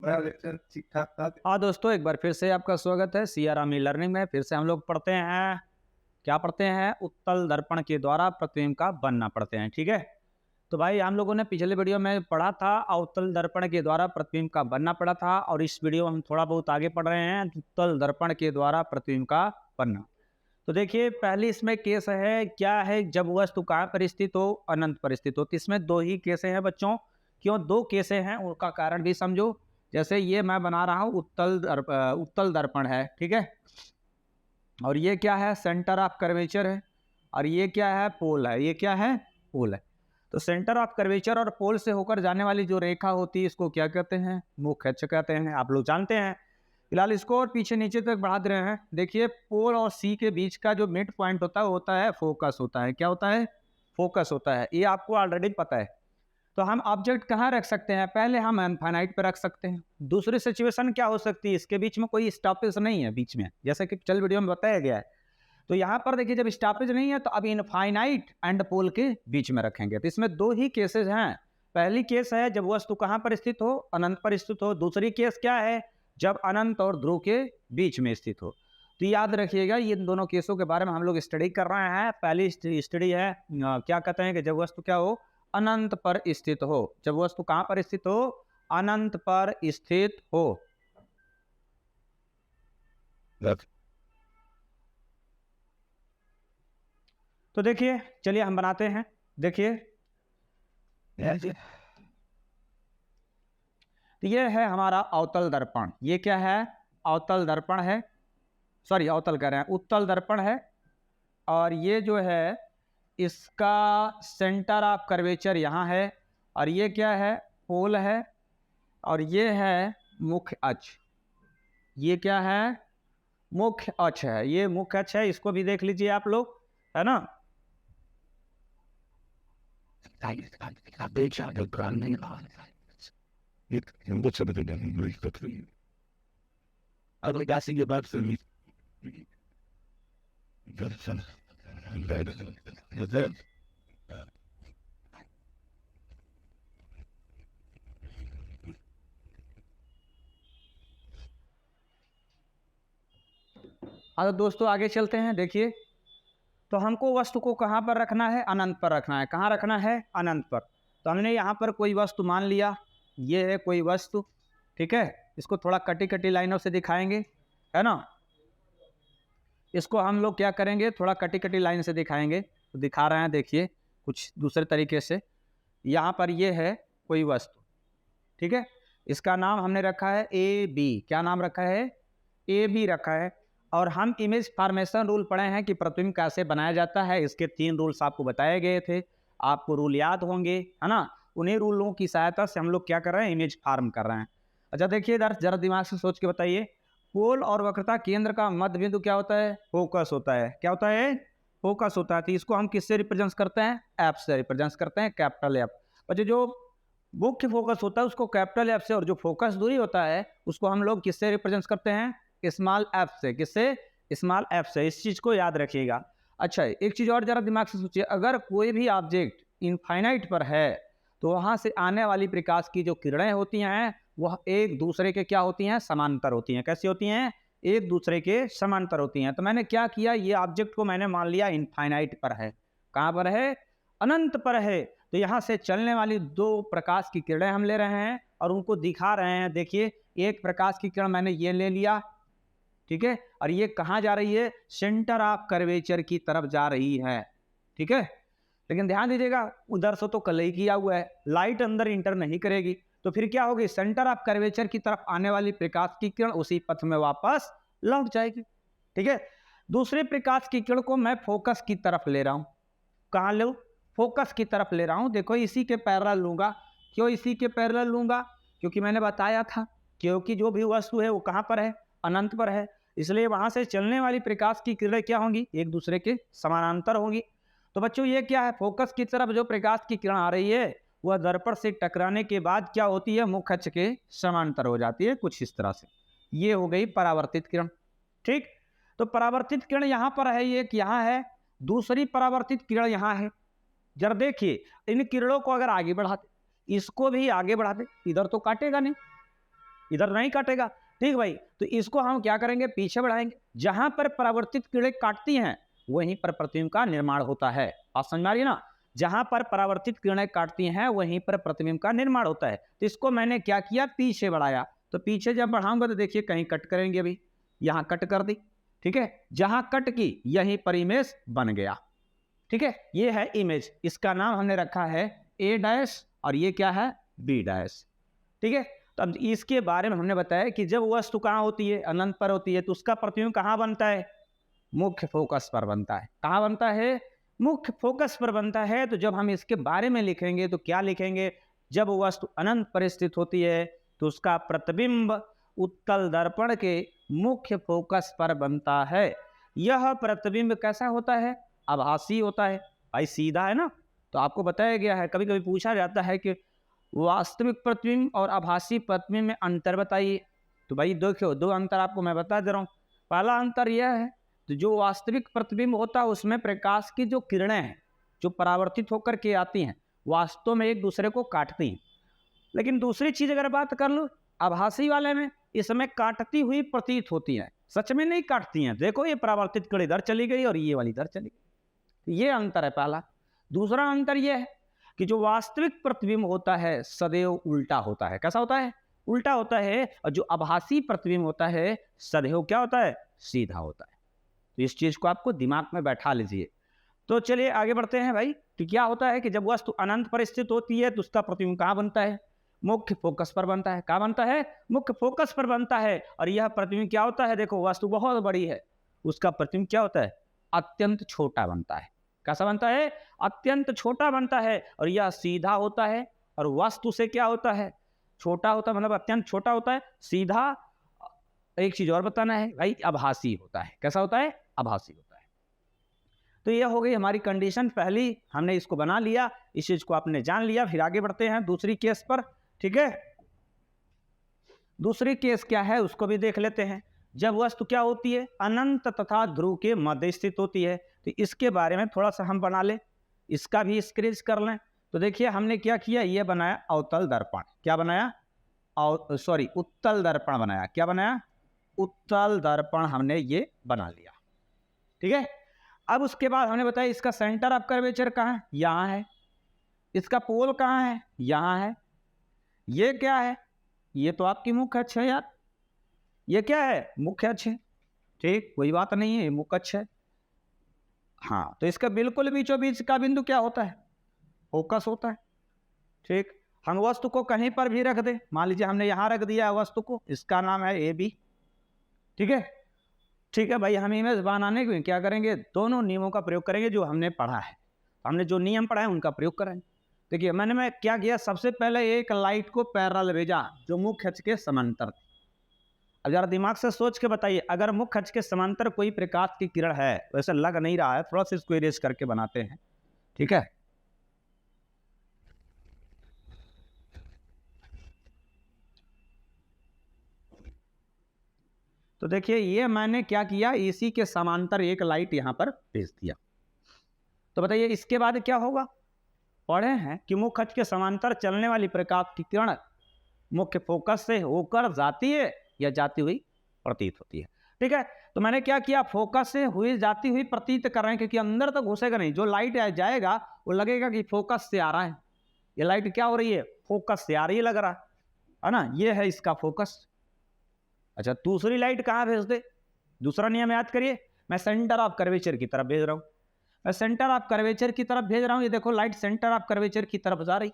ठीक ठाक था। हाँ दोस्तों, एक बार फिर से आपका स्वागत है सीआरएम लर्निंग में। फिर से हम लोग पढ़ते हैं, क्या पढ़ते हैं? उत्तल दर्पण के द्वारा प्रतिबिंब का बनना पढ़ते हैं। ठीक है, तो भाई हम लोगों ने पिछले वीडियो में पढ़ा था अवतल दर्पण के द्वारा प्रतिबिंब का बनना पड़ा था, और इस वीडियो में हम थोड़ा बहुत आगे पढ़ रहे हैं उत्तल दर्पण के द्वारा प्रतिबिंब का बनना। तो देखिए, पहली इसमें केस है, क्या है? जब वस्तु कहाँ पर स्थित हो? अनंत पर स्थित हो। तो इसमें दो ही केसे हैं बच्चों। क्यों दो केसे हैं? उनका कारण भी समझो। जैसे ये मैं बना रहा हूँ उत्तल दर्पण है, ठीक है, और ये क्या है? सेंटर ऑफ कर्वेचर है, और ये क्या है? पोल है। ये क्या है? पोल है। तो सेंटर ऑफ कर्वेचर और पोल से होकर जाने वाली जो रेखा होती है इसको क्या कहते हैं? मुख्य अक्ष कहते हैं। आप लोग जानते हैं। फिलहाल इसको और पीछे नीचे तक बढ़ा दे रहे हैं। देखिए, पोल और सी के बीच का जो मिड पॉइंट होता है वो होता है फोकस होता है। क्या होता है? फोकस होता है। ये आपको ऑलरेडी पता है। तो हम ऑब्जेक्ट कहाँ रख सकते हैं? पहले हम इनफाइनाइट पे रख सकते हैं। दूसरी सिचुएशन क्या हो सकती है? इसके बीच में कोई स्टॉपेज नहीं है बीच में, जैसे कि चल वीडियो में बताया गया है। तो यहाँ पर देखिए, जब स्टॉपेज नहीं है तो अब इनफाइनाइट एंड पोल के बीच में रखेंगे। तो इसमें दो ही केसेस हैं। पहली केस है जब वस्तु कहाँ पर स्थित हो? अनंत पर स्थित हो। दूसरी केस क्या है? जब अनंत और ध्रुव के बीच में स्थित हो। तो याद रखिएगा, ये दोनों केसों के बारे में हम लोग स्टडी कर रहे हैं। पहली स्टडी है क्या कहते हैं कि जब वस्तु क्या हो? अनंत पर स्थित हो। जब वस्तु कहां पर स्थित हो? अनंत पर स्थित हो। तो देखिए, चलिए हम बनाते हैं। देखिए, तो ये है हमारा अवतल दर्पण। ये क्या है? अवतल दर्पण है। सॉरी, अवतल कह रहे हैं, उत्तल दर्पण है। और ये जो है इसका सेंटर ऑफ कर्वेचर यहाँ है, और ये क्या है? पोल है, और ये है मुख्य अक्ष। ये क्या है? मुख्य अक्ष है। ये मुख्य अक्ष है, इसको भी देख लीजिए आप लोग, है ना? हाँ तो दोस्तों, आगे चलते हैं। देखिए, तो हमको वस्तु को कहाँ पर रखना है? अनंत पर रखना है। कहाँ रखना है? अनंत पर। तो हमने यहाँ पर कोई वस्तु मान लिया, ये है कोई वस्तु, ठीक है। इसको थोड़ा कटी कटी लाइनों से दिखाएंगे, है ना? इसको हम लोग क्या करेंगे? थोड़ा कटी कटी लाइन से दिखाएंगे। तो दिखा रहे हैं, देखिए कुछ दूसरे तरीके से। यहाँ पर ये है कोई वस्तु, ठीक है। इसका नाम हमने रखा है ए बी। क्या नाम रखा है? ए बी रखा है। और हम इमेज फॉर्मेशन रूल पढ़े हैं कि प्रतिबिंब कैसे बनाया जाता है। इसके 3 रूल्स आपको बताए गए थे, आपको रूल याद होंगे, है ना? उन्हीं रूलों की सहायता से हम लोग क्या कर रहे हैं? इमेज फॉर्म कर रहे हैं। अच्छा देखिए इधर, जरा दिमाग से सोच के बताइए। पोल और वक्रता केंद्र का मध्य बिंदु क्या होता है? फोकस होता है। क्या होता है? फोकस होता है। तो इसको हम किससे रिप्रेजेंट करते हैं? एफ से रिप्रेजेंट करते हैं, कैपिटल एफ। और जो मुख्य फोकस होता है उसको कैपिटल एफ से, और जो फोकस दूरी होता है उसको हम लोग किससे रिप्रेजेंट करते हैं? स्मॉल एफ से। किससे? स्मॉल एफ से। इस चीज को याद रखिएगा। अच्छा, एक चीज और जरा दिमाग से सोचिए। अगर कोई भी ऑब्जेक्ट इनफाइनाइट पर है तो वहां से आने वाली प्रकाश की जो किरणें होती हैं वह एक दूसरे के क्या होती हैं? समांतर होती हैं। कैसी होती हैं? एक दूसरे के समांतर होती हैं। तो मैंने क्या किया, ये ऑब्जेक्ट को मैंने मान लिया इनफाइनाइट पर है। कहां पर है? अनंत पर है। तो यहां से चलने वाली 2 प्रकाश की किरणें हम ले रहे हैं और उनको दिखा रहे हैं। देखिए, एक प्रकाश की किरण मैंने ये ले लिया, ठीक है, और ये कहां जा रही है? सेंटर ऑफ कर्वेचर की तरफ जा रही है, ठीक है। लेकिन ध्यान दीजिएगा, उधर से तो कल ही किया हुआ है, लाइट अंदर इंटर नहीं करेगी। तो फिर क्या होगी? सेंटर ऑफ कर्वेचर की तरफ आने वाली प्रकाश की किरण उसी पथ में वापस लौट जाएगी, ठीक है। दूसरे प्रकाश की किरण को मैं फोकस की तरफ ले रहा हूं। कहां लो? फोकस की तरफ ले रहा हूं। देखो, इसी के पैरेलल लूंगा। क्यों इसी के पैरेलल लूंगा? क्योंकि मैंने बताया था, क्योंकि जो भी वस्तु है वो कहां पर है? अनंत पर है। इसलिए वहां से चलने वाली प्रकाश की किरणें क्या होंगी? एक दूसरे के समानांतर होंगी। तो बच्चों, ये क्या है? फोकस की तरफ जो प्रकाश की किरण आ रही है वह दर्पण से टकराने के बाद क्या होती है? मुख्य अक्ष के समांतर हो जाती है, कुछ इस तरह से। ये हो गई परावर्तित किरण, ठीक। तो परावर्तित किरण यहां पर है, एक यहां है, दूसरी परावर्तित किरण यहां है। जरा देखिए, इन किरणों को अगर आगे बढ़ाते, इसको भी आगे बढ़ाते, इधर तो काटेगा नहीं, इधर नहीं काटेगा। ठीक भाई, तो इसको हम क्या करेंगे, पीछे बढ़ाएंगे। जहां पर परावर्तित किरणें काटती हैं वहीं पर प्रतिबिंब का निर्माण होता है। आप समझ में आ रही है ना, जहां पर परावर्तित किरणें काटती हैं वहीं पर प्रतिबिंब का निर्माण होता है। तो इसको मैंने क्या किया, पीछे बढ़ाया। तो पीछे जब बढ़ाऊंगा तो देखिए कहीं कट करेंगे, अभी यहां कट कर दी। ठीक है, जहां कट की यहीं पर इमेज बन गया। ठीक है, ये है इमेज, इसका नाम हमने रखा है ए डैश और ये क्या है, बी डैश। ठीक है, तो अब इसके बारे में हमने बताया कि जब वस्तु कहाँ होती है, अनंत पर होती है, तो उसका प्रतिबिंब कहाँ बनता है, मुख्य फोकस पर बनता है। कहाँ बनता है, मुख्य फोकस पर बनता है। तो जब हम इसके बारे में लिखेंगे तो क्या लिखेंगे, जब वस्तु अनंत पर स्थित होती है तो उसका प्रतिबिंब उत्तल दर्पण के मुख्य फोकस पर बनता है। यह प्रतिबिंब कैसा होता है, आभासी होता है। भाई सीधा है ना, तो आपको बताया गया है, कभी कभी पूछा जाता है कि वास्तविक प्रतिबिंब और आभासी प्रतिबिंब में अंतर बताइए। तो भाई देखो, दो अंतर आपको मैं बता दे रहा हूँ। पहला अंतर यह है, तो जो वास्तविक प्रतिबिंब होता है उसमें प्रकाश की जो किरणें हैं जो परावर्तित होकर के आती हैं वास्तव में एक दूसरे को काटती हैं। लेकिन दूसरी चीज अगर बात कर लो आभासी वाले में, इसमें काटती हुई प्रतीत होती हैं, सच में नहीं काटती हैं। देखो ये परावर्तित किरण इधर चली गई और ये वाली इधर चली गई, ये अंतर है पहला। दूसरा अंतर यह है कि जो वास्तविक प्रतिबिंब होता है सदैव उल्टा होता है। कैसा होता है, उल्टा होता है। और जो आभासी प्रतिबिंब होता है सदैव क्या होता है, सीधा होता है। तो इस चीज को आपको दिमाग में बैठा लीजिए। तो चलिए आगे बढ़ते हैं भाई। तो क्या होता है कि जब वस्तु अनंत पर स्थित होती है तो उसका प्रतिबिंब कहाँ बनता है, मुख्य फोकस पर बनता है। कहाँ बनता है, मुख्य फोकस पर बनता है। और यह प्रतिबिंब क्या होता है, देखो वस्तु बहुत बड़ी है, उसका प्रतिबिंब क्या होता है, अत्यंत छोटा बनता है। कैसा बनता है, अत्यंत छोटा बनता है। और यह सीधा होता है। और वस्तु से क्या होता है, छोटा होता है, मतलब अत्यंत छोटा होता है, सीधा। एक चीज और बताना है भाई, आभासी होता है। कैसा होता है, आभासी होता है। तो यह हो गई हमारी कंडीशन पहली, हमने इसको बना लिया, इस चीज को आपने जान लिया। फिर आगे बढ़ते हैं दूसरी केस पर। ठीक है, दूसरी केस क्या है उसको भी देख लेते हैं। जब वस्तु क्या होती है, अनंत तथा ध्रुव के मध्य स्थित होती है। तो इसके बारे में थोड़ा सा हम बना लें, इसका भी स्क्रीच कर लें। तो देखिए हमने क्या किया, ये बनाया अवतल दर्पण। क्या बनाया, उत्तल दर्पण बनाया। क्या बनाया, उत्तल दर्पण हमने ये बना लिया। ठीक है, अब उसके बाद हमने बताया इसका सेंटर ऑफ कर्वेचर कहाँ है, यहाँ है। इसका पोल कहाँ है, यहाँ है। ये क्या है, ये तो आपकी मुख्य अक्ष है यार, ये क्या है, मुख्य अक्ष है। ठीक, कोई बात नहीं है, ये मुख्य अक्ष है। हाँ, तो इसका बिल्कुल बीचों बीच का बिंदु क्या होता है, फोकस होता है। ठीक, हम वस्तु को कहीं पर भी रख दे, मान लीजिए हमने यहाँ रख दिया वस्तु को, इसका नाम है ए बी। ठीक है, ठीक है भाई, हम इमेज बनाने के क्या करेंगे, दोनों नियमों का प्रयोग करेंगे जो हमने पढ़ा है। हमने जो नियम पढ़ा है उनका प्रयोग करेंगे। देखिए मैंने क्या किया, सबसे पहले एक लाइट को पैरेलल भेजा जो मुख्य अक्ष के समांतर। अब जरा दिमाग से सोच के बताइए, अगर मुख्य अक्ष के समांतर कोई प्रकाश की किरण है, वैसे लग नहीं रहा है, थोड़ा सा इसको इरेज करके बनाते हैं। ठीक है, तो देखिए ये मैंने क्या किया, इसी के समांतर एक लाइट यहां पर भेज दिया। तो बताइए इसके बाद क्या होगा, पढ़े हैं कि मुख्य अक्ष के समांतर चलने वाली प्रकाश की किरण मुख्य फोकस से होकर जाती है या जाती हुई प्रतीत होती है। ठीक है, तो मैंने क्या किया, फोकस से हुई जाती हुई प्रतीत कर रहे हैं, क्योंकि अंदर तक घुसेगा नहीं। जो लाइट जाएगा वो लगेगा कि फोकस से आ रहा है। ये लाइट क्या हो रही है, फोकस से आ रही है, लग रहा है ना, ये है इसका फोकस। अच्छा, दूसरी लाइट कहाँ भेज दे, दूसरा नियम याद करिए, मैं सेंटर ऑफ कर्वेचर की तरफ भेज रहा हूँ। मैं सेंटर ऑफ कर्वेचर की तरफ भेज रहा हूँ, ये देखो लाइट सेंटर ऑफ कर्वेचर की तरफ जा रही।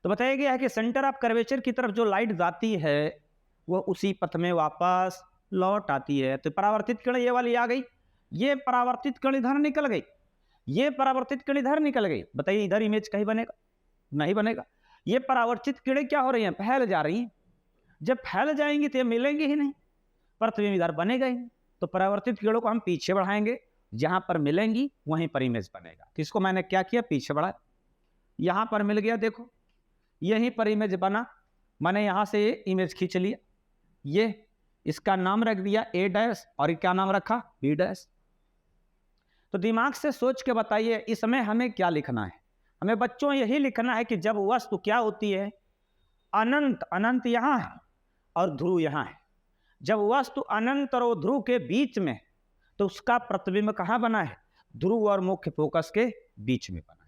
तो बताया गया है कि सेंटर ऑफ कर्वेचर की तरफ जो लाइट जाती है वो उसी पथ में वापस लौट आती है। तो परावर्तित किरण ये वाली आ गई, ये परावर्तित किरण इधर निकल गई, ये परावर्तित किरण इधर निकल गई। बताइए इधर इमेज कहीं बनेगा, नहीं बनेगा। ये परावर्तित किरणें क्या हो रही हैं, फैल जा रही हैं। जब फैल जाएंगी तो ये मिलेंगे ही नहीं, प्रतिबिंब इधर बनेगा ही। तो परावर्तित किरणों को हम पीछे बढ़ाएंगे, जहां पर मिलेंगी वहीं पर इमेज बनेगा। तो इसको मैंने क्या किया, पीछे बढ़ाया, यहां पर मिल गया, देखो यहीं पर इमेज बना। मैंने यहां से ये इमेज खींच लिया, ये इसका नाम रख दिया ए डैश और क्या नाम रखा, बी डैश। तो दिमाग से सोच के बताइए इसमें हमें क्या लिखना है। हमें बच्चों यही लिखना है कि जब वस्तु क्या होती है, अनंत, अनंत यहाँ है, और ध्रुव यहाँ है। जब वस्तु अनंत और ध्रुव के बीच में, तो उसका प्रतिबिंब कहाँ बना है? ध्रुव और मुख्य फोकस के बीच में बना।